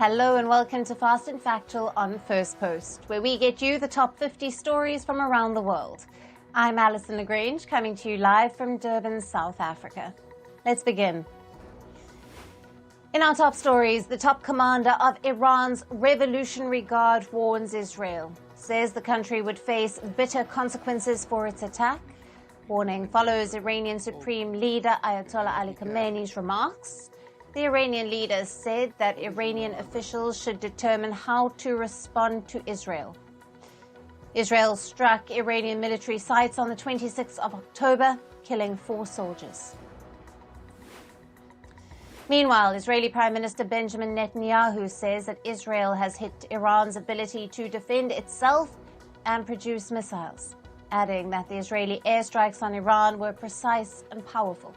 Hello and welcome to Fast and Factual on Firstpost, where we get you the top 50 stories from around the world. I'm Alison Lagrange, coming to you live from Durban, South Africa. Let's begin. In our top stories, the top commander of Iran's Revolutionary Guard warns Israel, says the country would face bitter consequences for its attack. Warning follows Iranian Supreme Leader Ayatollah Ali Khamenei's remarks. The Iranian leader said that Iranian officials should determine how to respond to Israel. Israel struck Iranian military sites on the 26th of October, killing 4 soldiers. Meanwhile, Israeli Prime Minister Benjamin Netanyahu says that Israel has hit Iran's ability to defend itself and produce missiles, adding that the Israeli airstrikes on Iran were precise and powerful.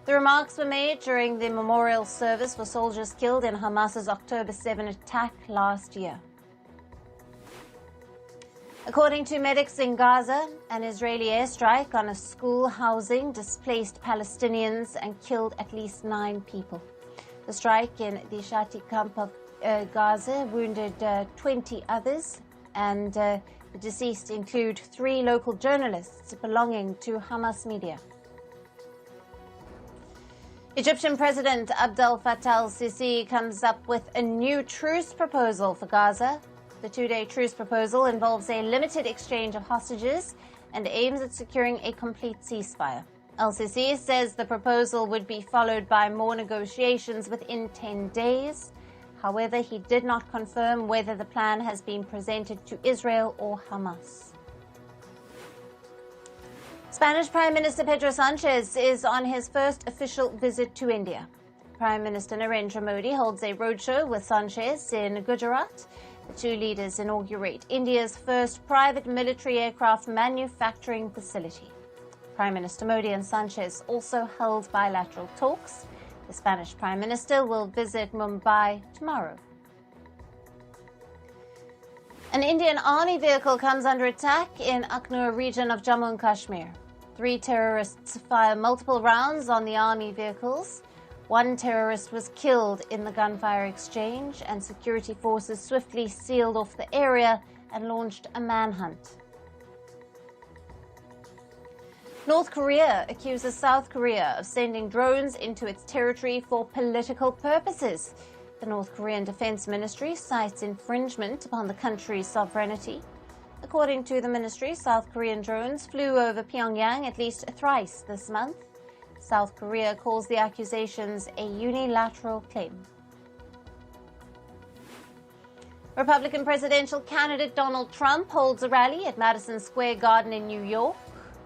The remarks were made during the memorial service for soldiers killed in Hamas's October 7 attack last year. According to medics in Gaza, an Israeli airstrike on a school housing displaced Palestinians and killed at least 9 people. The strike in the Shati camp of Gaza wounded 20 others, and the deceased include 3 local journalists belonging to Hamas media. Egyptian President Abdel Fattah al-Sisi comes up with a new truce proposal for Gaza. The 2-day truce proposal involves a limited exchange of hostages and aims at securing a complete ceasefire. Al-Sisi says the proposal would be followed by more negotiations within 10 days. However, he did not confirm whether the plan has been presented to Israel or Hamas. Spanish Prime Minister Pedro Sanchez is on his first official visit to India. Prime Minister Narendra Modi holds a roadshow with Sanchez in Gujarat. The 2 leaders inaugurate India's first private military aircraft manufacturing facility. Prime Minister Modi and Sanchez also held bilateral talks. The Spanish Prime Minister will visit Mumbai tomorrow. An Indian army vehicle comes under attack in Akhnur region of Jammu and Kashmir. 3 terrorists fired multiple rounds on the army vehicles. 1 terrorist was killed in the gunfire exchange, and security forces swiftly sealed off the area and launched a manhunt. North Korea accuses South Korea of sending drones into its territory for political purposes. The North Korean Defense Ministry cites infringement upon the country's sovereignty. According to the ministry, South Korean drones flew over Pyongyang at least thrice this month. South Korea calls the accusations a unilateral claim. Republican presidential candidate Donald Trump holds a rally at Madison Square Garden in New York.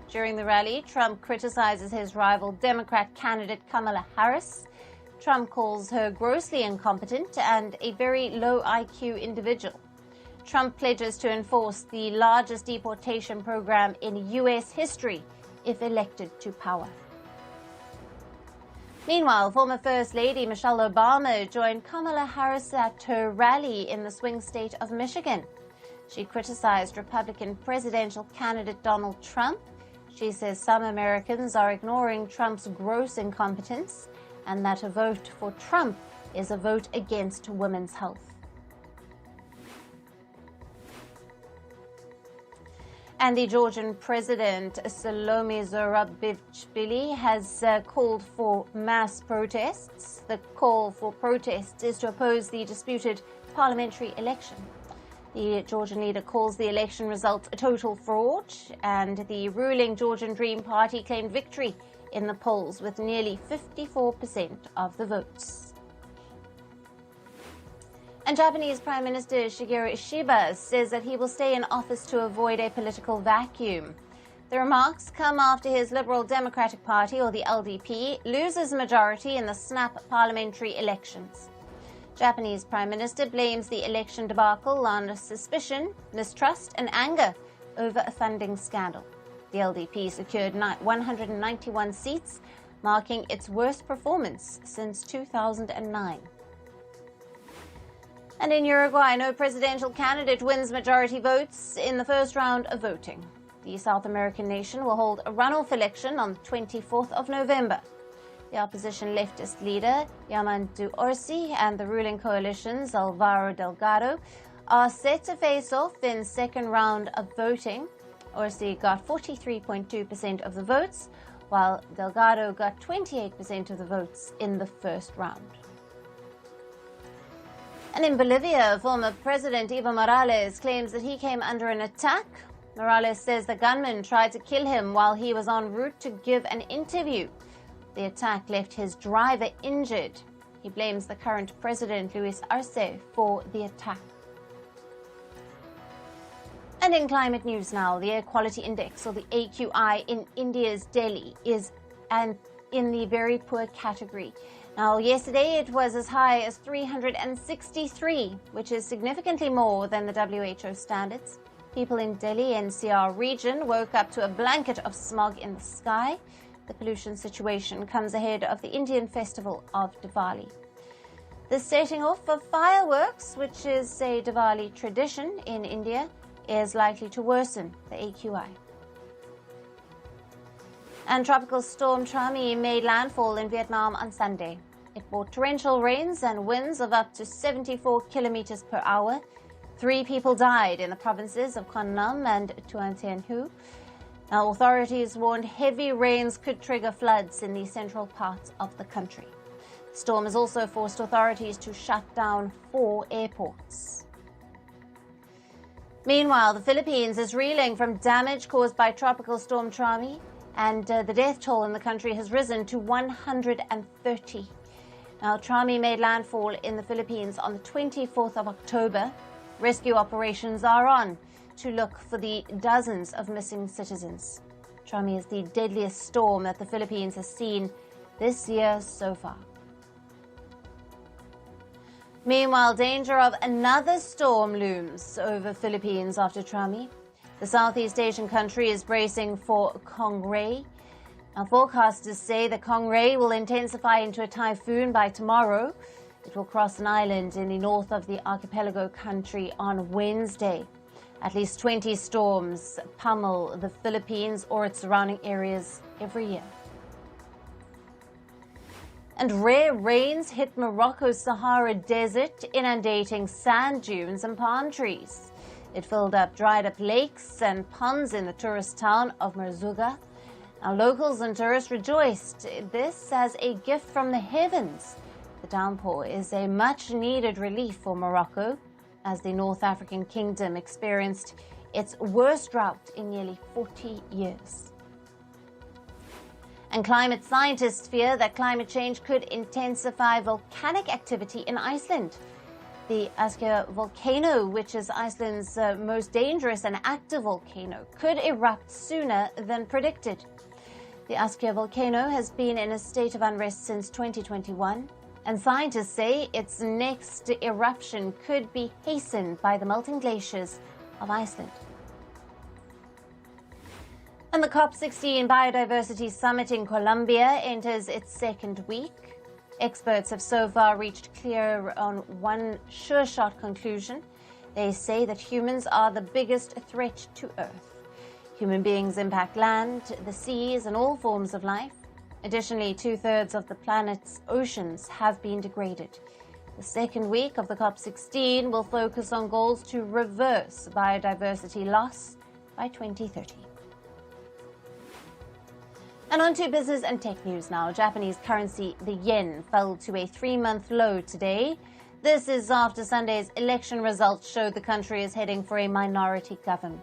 During the rally, Trump criticizes his rival Democrat candidate Kamala Harris. Trump calls her grossly incompetent and a very low IQ individual. Trump pledges to enforce the largest deportation program in U.S. history if elected to power. Meanwhile, former First Lady Michelle Obama joined Kamala Harris at her rally in the swing state of Michigan. She criticized Republican presidential candidate Donald Trump. She says some Americans are ignoring Trump's gross incompetence and that a vote for Trump is a vote against women's health. And the Georgian President Salome Zurabishvili has called for mass protests. The call for protests is to oppose the disputed parliamentary election. The Georgian leader calls the election results a total fraud, and the ruling Georgian Dream Party claimed victory in the polls with nearly 54% of the votes. And Japanese Prime Minister Shigeru Ishiba says that he will stay in office to avoid a political vacuum. The remarks come after his Liberal Democratic Party, or the LDP, loses majority in the snap parliamentary elections. Japanese Prime Minister blames the election debacle on suspicion, mistrust and anger over a funding scandal. The LDP secured 191 seats, marking its worst performance since 2009. And in Uruguay, no presidential candidate wins majority votes in the first round of voting. The South American nation will hold a runoff election on the 24th of November. The opposition leftist leader, Yamandu Orsi, and the ruling coalition's Alvaro Delgado are set to face off in second round of voting. Orsi got 43.2% of the votes, while Delgado got 28% of the votes in the first round. And in Bolivia, former President Evo Morales claims that he came under an attack. Morales says the gunman tried to kill him while he was en route to give an interview. The attack left his driver injured. He blames the current president, Luis Arce, for the attack. And in climate news now, the Air Quality Index, or the AQI, in India's Delhi is in the very poor category. Now, yesterday it was as high as 363, which is significantly more than the WHO standards. People in Delhi NCR region woke up to a blanket of smog in the sky. The pollution situation comes ahead of the Indian festival of Diwali. The setting off of fireworks, which is a Diwali tradition in India, is likely to worsen the AQI. And tropical storm Trami made landfall in Vietnam on Sunday. It brought torrential rains and winds of up to 74 kilometers per hour. 3 people died in the provinces of Quang Nam and Tuan Tien Hu. Now, authorities warned heavy rains could trigger floods in the central parts of the country. The storm has also forced authorities to shut down 4 airports. Meanwhile, the Philippines is reeling from damage caused by tropical storm Trami, and the death toll in the country has risen to 130. Now, Trami made landfall in the Philippines on the 24th of October. Rescue operations are on to look for the dozens of missing citizens. Trami is the deadliest storm that the Philippines has seen this year so far. Meanwhile, danger of another storm looms over Philippines after Trami. The Southeast Asian country is bracing for Khamenei. Now, forecasters say the Khamenei will intensify into a typhoon by tomorrow. It will cross an island in the north of the archipelago country on Wednesday. At least 20 storms pummel the Philippines or its surrounding areas every year. And rare rains hit Morocco's Sahara Desert, inundating sand dunes and palm trees. It filled up dried-up lakes and ponds in the tourist town of Merzouga. Now, locals and tourists rejoiced. This as a gift from the heavens. The downpour is a much-needed relief for Morocco, as the North African kingdom experienced its worst drought in nearly 40 years. And climate scientists fear that climate change could intensify volcanic activity in Iceland. The Askja volcano, which is Iceland's most dangerous and active volcano, could erupt sooner than predicted. The Askja volcano has been in a state of unrest since 2021, and scientists say its next eruption could be hastened by the melting glaciers of Iceland. And the COP16 Biodiversity Summit in Colombia enters its second week. Experts have so far reached clear on one sure-shot conclusion. They say that humans are the biggest threat to Earth. Human beings impact land, the seas, and all forms of life. Additionally, 2/3 of the planet's oceans have been degraded. The second week of the COP16 will focus on goals to reverse biodiversity loss by 2030. And on to business and tech news now. Japanese currency, the yen, fell to a 3-month low today. This is after Sunday's election results showed the country is heading for a minority government.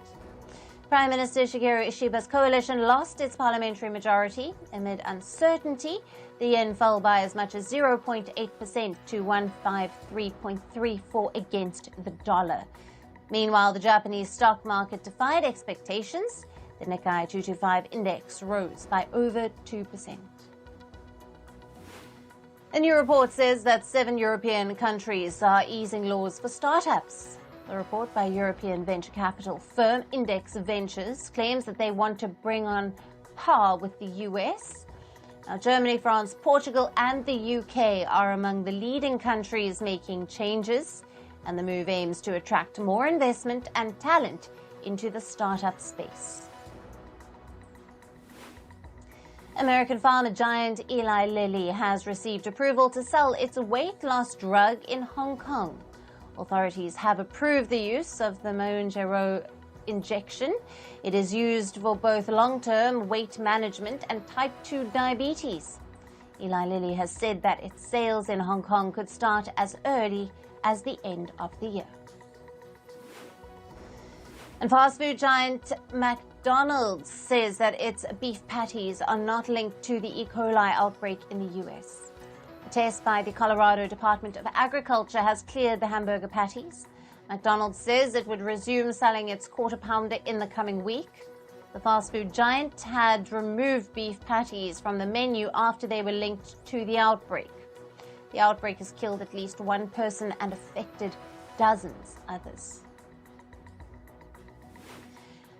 Prime Minister Shigeru Ishiba's coalition lost its parliamentary majority. Amid uncertainty, the yen fell by as much as 0.8% to 153.34 against the dollar. Meanwhile, the Japanese stock market defied expectations. The Nikkei 225 index rose by over 2%. A new report says that 7 European countries are easing laws for startups. The report by European venture capital firm Index Ventures claims that they want to bring on par with the US. Now, Germany, France, Portugal, and the UK are among the leading countries making changes, and the move aims to attract more investment and talent into the startup space. American pharma giant Eli Lilly has received approval to sell its weight loss drug in Hong Kong. Authorities have approved the use of the Mounjaro injection. It is used for both long-term weight management and type 2 diabetes. Eli Lilly has said that its sales in Hong Kong could start as early as the end of the year. And fast food giant McDonald's says that its beef patties are not linked to the E. coli outbreak in the U.S. A test by the Colorado Department of Agriculture has cleared the hamburger patties. McDonald's says it would resume selling its quarter pounder in the coming week. The fast food giant had removed beef patties from the menu after they were linked to the outbreak. The outbreak has killed at least one person and affected dozens others.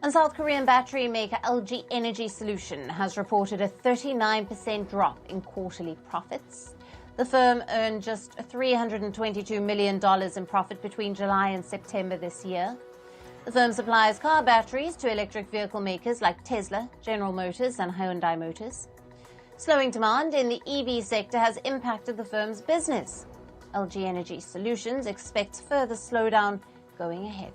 And South Korean battery maker LG Energy Solution has reported a 39% drop in quarterly profits. The firm earned just $322 million in profit between July and September this year. The firm supplies car batteries to electric vehicle makers like Tesla, General Motors, and Hyundai Motors. Slowing demand in the EV sector has impacted the firm's business. LG Energy Solutions expects further slowdown going ahead.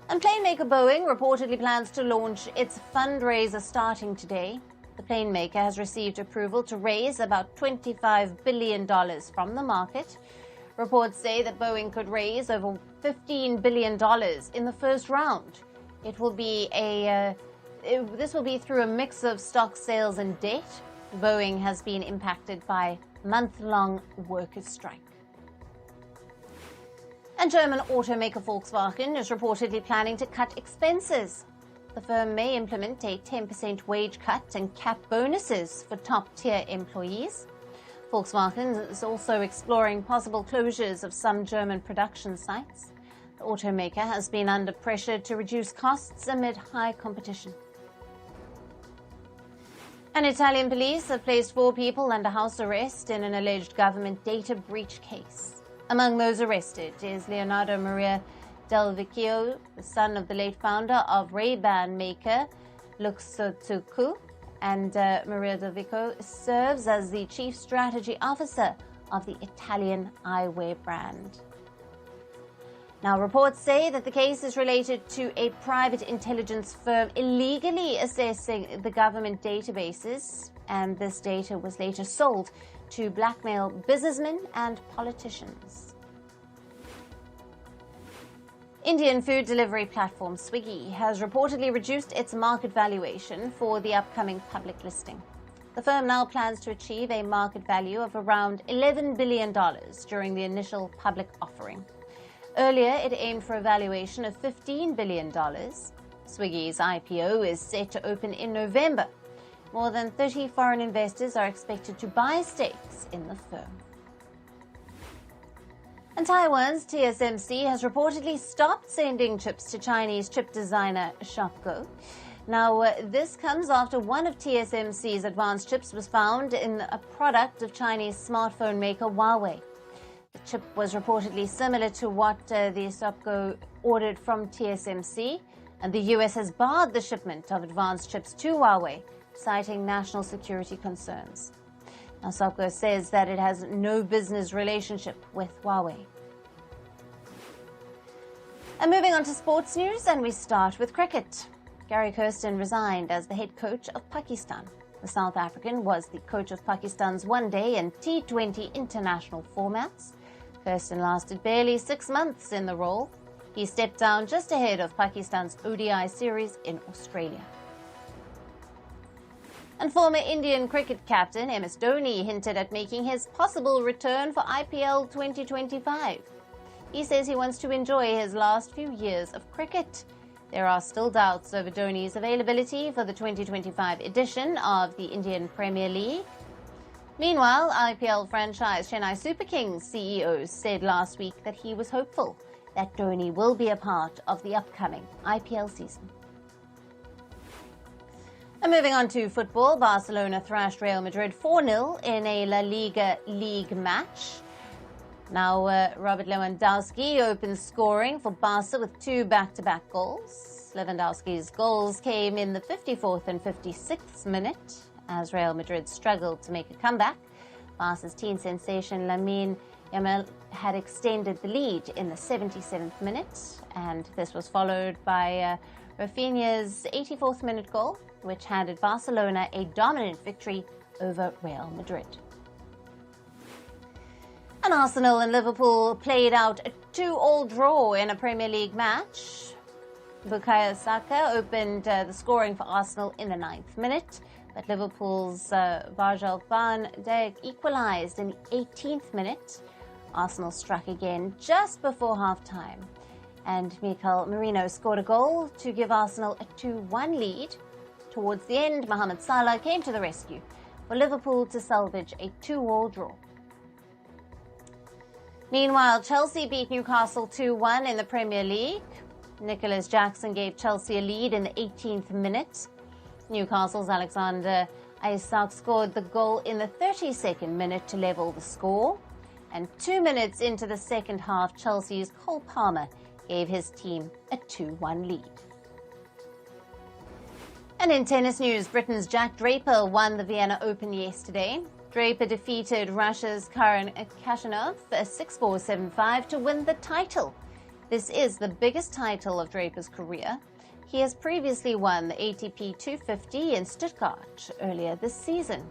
And plane maker Boeing reportedly plans to launch its fundraiser starting today. The plane maker has received approval to raise about $25 billion from the market. Reports say that Boeing could raise over $15 billion in the first round. This will be through a mix of stock sales and debt. Boeing has been impacted by month-long workers' strike. And German automaker Volkswagen is reportedly planning to cut expenses. The firm may implement a 10% wage cut and cap bonuses for top-tier employees. Volkswagen is also exploring possible closures of some German production sites. The automaker has been under pressure to reduce costs amid high competition. And Italian police have placed 4 people under house arrest in an alleged government data breach case. Among those arrested is Leonardo Maria Del Vecchio, the son of the late founder of Ray-Ban maker Luxottica, and Maria Del Vecchio serves as the chief strategy officer of the Italian eyewear brand. Now, reports say that the case is related to a private intelligence firm illegally assessing the government databases, and this data was later sold to blackmail businessmen and politicians. Indian food delivery platform Swiggy has reportedly reduced its market valuation for the upcoming public listing. The firm now plans to achieve a market value of around $11 billion during the initial public offering. Earlier, it aimed for a valuation of $15 billion. Swiggy's IPO is set to open in November. More than 30 foreign investors are expected to buy stakes in the firm. And Taiwan's TSMC has reportedly stopped sending chips to Chinese chip designer Shopko. Now, this comes after one of TSMC's advanced chips was found in a product of Chinese smartphone maker Huawei. The chip was reportedly similar to what the Shopko ordered from TSMC, and the US has barred the shipment of advanced chips to Huawei, citing national security concerns. Now, Shopko says that it has no business relationship with Huawei. And moving on to sports news, and we start with cricket. Gary Kirsten resigned as the head coach of Pakistan. The South African was the coach of Pakistan's one-day and T20 international formats. Kirsten lasted barely 6 months in the role. He stepped down just ahead of Pakistan's ODI series in Australia. And former Indian cricket captain MS Dhoni hinted at making his possible return for IPL 2025. He says he wants to enjoy his last few years of cricket. There are still doubts over Dhoni's availability for the 2025 edition of the Indian Premier League. Meanwhile, IPL franchise Chennai Super Kings CEO said last week that he was hopeful that Dhoni will be a part of the upcoming IPL season. And moving on to football, Barcelona thrashed Real Madrid 4-0 in a La Liga league match. Now, Robert Lewandowski opened scoring for Barca with 2 back-to-back goals. Lewandowski's goals came in the 54th and 56th minute as Real Madrid struggled to make a comeback. Barca's teen sensation Lamine Yamal had extended the lead in the 77th minute, and this was followed by Rafinha's 84th minute goal, which handed Barcelona a dominant victory over Real Madrid. And Arsenal and Liverpool played out a 2-2 draw in a Premier League match. Bukayo Saka opened the scoring for Arsenal in the 9th minute, but Liverpool's Virgil van Dijk equalised in the 18th minute. Arsenal struck again just before half-time, and Mikel Merino scored a goal to give Arsenal a 2-1 lead. Towards the end, Mohamed Salah came to the rescue for Liverpool to salvage a 2-2 draw. Meanwhile, Chelsea beat Newcastle 2-1 in the Premier League. Nicholas Jackson gave Chelsea a lead in the 18th minute. Newcastle's Alexander Isak scored the goal in the 32nd minute to level the score. And 2 minutes into the second half, Chelsea's Cole Palmer gave his team a 2-1 lead. And in tennis news, Britain's Jack Draper won the Vienna Open yesterday. Draper defeated Russia's Karen Khachanov 6-4, 7-5 to win the title. This is the biggest title of Draper's career. He has previously won the ATP 250 in Stuttgart earlier this season.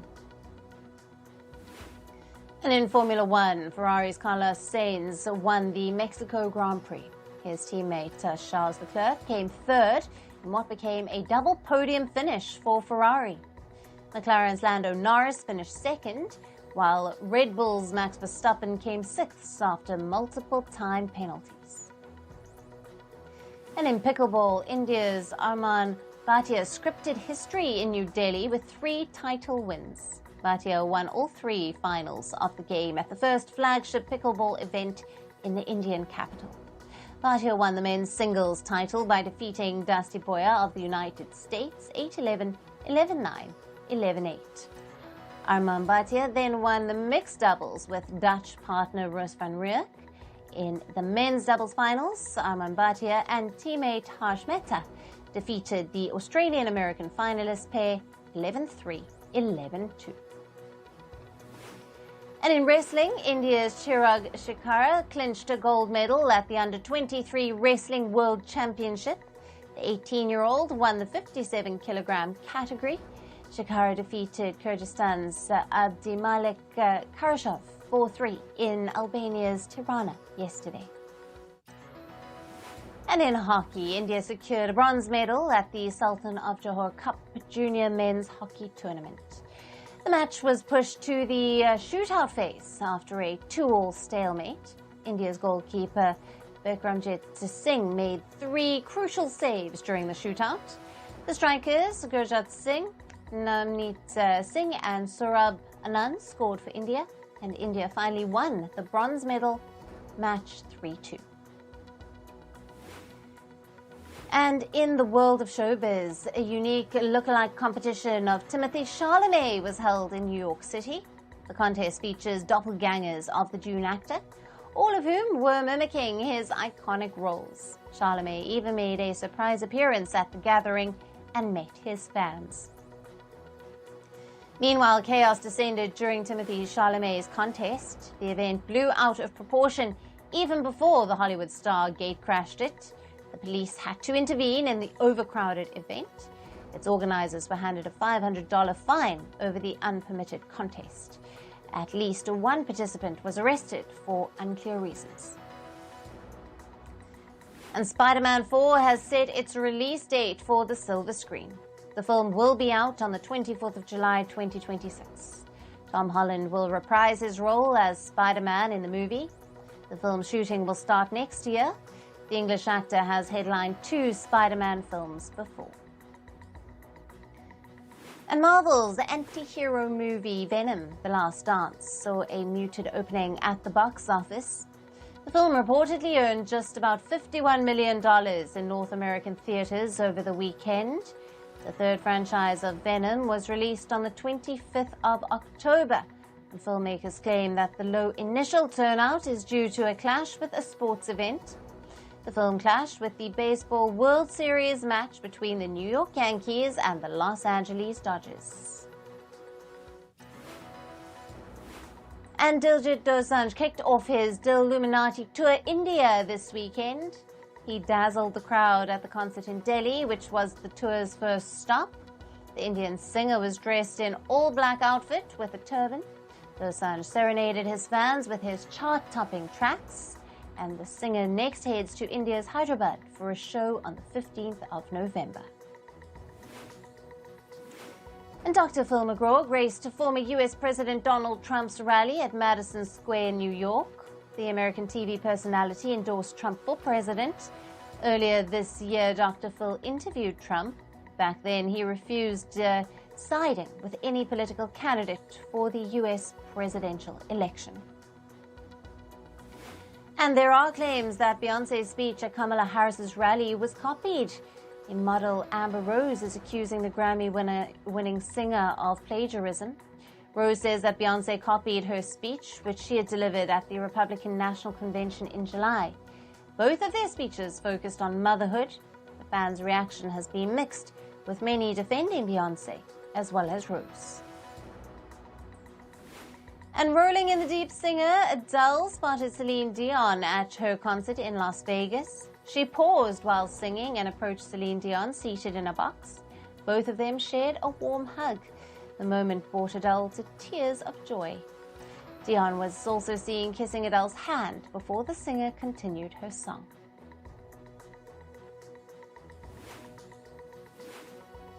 And in Formula One, Ferrari's Carlos Sainz won the Mexico Grand Prix. His teammate Charles Leclerc came third in what became a double podium finish for Ferrari. McLaren's Lando Norris finished second, while Red Bull's Max Verstappen came sixth after multiple time penalties. And in pickleball, India's Arman Bhatia scripted history in New Delhi with 3 title wins. Bhatia won all 3 finals of the game at the first flagship pickleball event in the Indian capital. Bhatia won the men's singles title by defeating Dusty Boyer of the United States 8-11, 11-9, 11-8. Arman Bhatia then won the mixed doubles with Dutch partner Roos van Rijk. In the men's doubles finals, Arman Bhatia and teammate Harsh Mehta defeated the Australian-American finalist pair 11-3, 11-2. And in wrestling, India's Chirag Shikhar clinched a gold medal at the Under-23 Wrestling World Championship. The 18-year-old won the 57-kilogram category. Shikhar defeated Kyrgyzstan's Abdimalik Karashov 4-3 in Albania's Tirana yesterday. And in hockey, India secured a bronze medal at the Sultan of Johor Cup Junior Men's Hockey Tournament. The match was pushed to the shootout phase after a 2-2 stalemate. India's goalkeeper Bikramjit Singh made 3 crucial saves during the shootout. The strikers Gurjat Singh, Namneet Singh and Saurabh Anand scored for India, and India finally won the bronze medal match 3-2. And in the world of showbiz, a unique lookalike competition of Timothée Chalamet was held in New York City. The contest features doppelgangers of the Dune actor, all of whom were mimicking his iconic roles. Chalamet even made a surprise appearance at the gathering and met his fans. Meanwhile, chaos descended during Timothée Chalamet's contest. The event blew out of proportion even before the Hollywood star gatecrashed it. The police had to intervene in the overcrowded event. Its organizers were handed a $500 fine over the unpermitted contest. At least one participant was arrested for unclear reasons. And Spider-Man 4 has set its release date for the silver screen. The film will be out on the 24th of July 2026. Tom Holland will reprise his role as Spider-Man in the movie. The film's shooting will start next year. The English actor has headlined 2 Spider-Man films before. And Marvel's anti-hero movie Venom: The Last Dance saw a muted opening at the box office. The film reportedly earned just about $51 million in North American theaters over the weekend. The third franchise of Venom was released on the 25th of October, And filmmakers claim that the low initial turnout is due to a clash with a sports event. The film clashed with the Baseball World Series match between the New York Yankees and the Los Angeles Dodgers. And Diljit Dosanjh kicked off his Dilluminati Tour India this weekend. He dazzled the crowd at the concert in Delhi, which was the tour's first stop. The Indian singer was dressed in all-black outfit with a turban. Dosanjh serenaded his fans with his chart-topping tracks. And the singer next heads to India's Hyderabad for a show on the 15th of November. And Dr. Phil McGraw graced former U.S. President Donald Trump's rally at Madison Square, New York. The American TV personality endorsed Trump for president. Earlier this year, Dr. Phil interviewed Trump. Back then, he refused siding with any political candidate for the U.S. presidential election. And there are claims that Beyoncé's speech at Kamala Harris's rally was copied. A model, Amber Rose, is accusing the Grammy-winning singer of plagiarism. Rose says that Beyoncé copied her speech, which she had delivered at the Republican National Convention in July. Both of their speeches focused on motherhood. The fans' reaction has been mixed, with many defending Beyoncé, as well as Rose. And rolling in the deep, singer Adele spotted Celine Dion at her concert in Las Vegas. She paused while singing and approached Celine Dion seated in a box. Both of them shared a warm hug. The moment brought Adele to tears of joy. Dion was also seen kissing Adele's hand before the singer continued her song.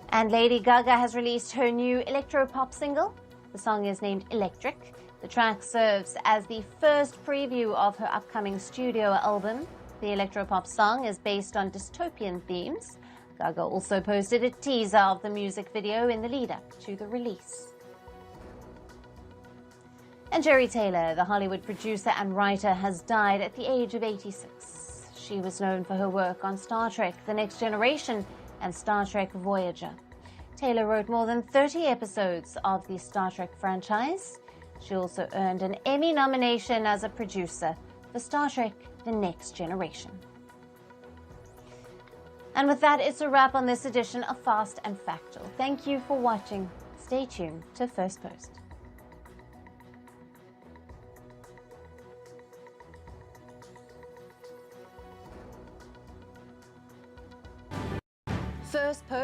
And Lady Gaga has released her new electro-pop single. The song is named Electric. The track serves as the first preview of her upcoming studio album. The electropop song is based on dystopian themes. Gaga also posted a teaser of the music video in the lead-up to the release. And Jerry Taylor, the Hollywood producer and writer, has died at the age of 86. She was known for her work on Star Trek: The Next Generation and Star Trek Voyager. Taylor wrote more than 30 episodes of the Star Trek franchise. She also earned an Emmy nomination as a producer for Star Trek: The Next Generation. And with that, it's a wrap on this edition of Fast and Factual. Thank you for watching. Stay tuned to Firstpost. Firstpost.